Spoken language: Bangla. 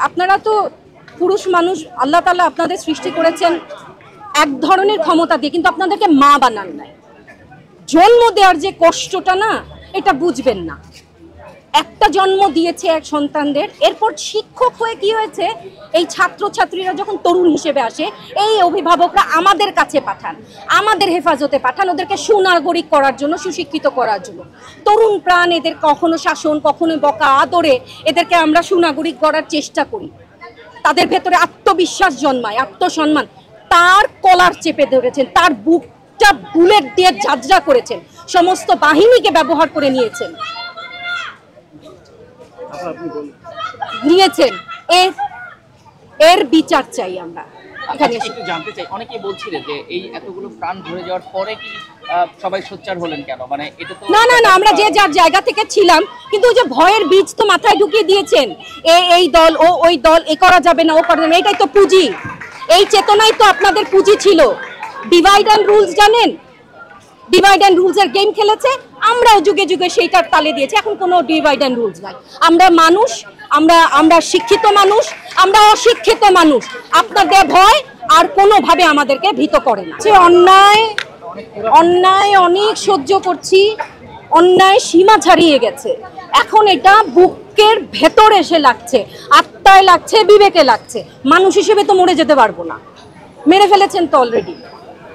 আপনারা তো পুরুষ মানুষ, আল্লাহ তাআলা আপনাদের সৃষ্টি করেছেন এক ধরনের ক্ষমতা দিয়ে, কিন্তু আপনাদেরকে মা বানান নাই। জন্ম দেওয়ার যে কষ্টটা না, এটা বুঝবেন না। একটা জন্ম দিয়েছে এক সন্তানদের, এরপর শিক্ষক হয়ে কি হয়েছে, এই ছাত্রছাত্রীরা যখন তরুণ হিসেবে আসে, এই অভিভাবকরা আমাদের কাছে পাঠান, আমাদের হেফাজতে পাঠান, ওদেরকে সুনাগরিক করার জন্য, সুশিক্ষিত করার জন্য। তরুণ প্রাণ, এদের কখনো শাসন, কখনো বকা, আদরে এদেরকে আমরা সুনাগরিক করার চেষ্টা করি। তাদের ভেতরে আত্মবিশ্বাস জন্মায়, আত্মসম্মান। তার কলার চেপে ধরেছেন, তার বুকটা বুলেট দিয়ে ঝাঁঝরা করেছেন, সমস্ত বাহিনীকে ব্যবহার করে নিয়েছেন। এর বিচার চাই আমরা। একটু জানতে চাই, অনেকেই বলছিলেন যে এই এতগুলো প্রাণ ঝরে যাওয়ার পরে কি সবাই সোচ্চার হলেন কেন? মানে এটা তো না, আমরা যে যার জায়গা থেকে ছিলাম, কিন্তু ওই যে ভয়ের বীজ তো মাথায় ঢুকিয়ে দিয়েছেন। এই দল, ওই দল, এ করা যাবে না, ও করা যাবে না, এটাই তো পুঁজি। এই চেতনাই তো আপনাদের পুঁজি ছিল। ডিভাইড অ্যান্ড রুলস জানেন? ডিভাইড অ্যান্ড রুলস এর গেম খেলেছে, আমরাও যুগে যুগে সেইটার তালে দিয়েছি। এখন কোনো ডিভাইড অ্যান্ড রুলস নাই। আমরা মানুষ, আমরা শিক্ষিত মানুষ, আমরা অশিক্ষিত মানুষ। আপনাদের ভয় আর কোনোভাবে আমাদেরকে ভীত করে না। অন্যায় অনেক সহ্য করছি, অন্যায় সীমা ছাড়িয়ে গেছে। এখন এটা বুকের ভেতর এসে লাগছে, আত্মায় লাগছে, বিবেকে লাগছে। মানুষ হিসেবে তো মরে যেতে পারবো না, মেরে ফেলেছেন তো অলরেডি।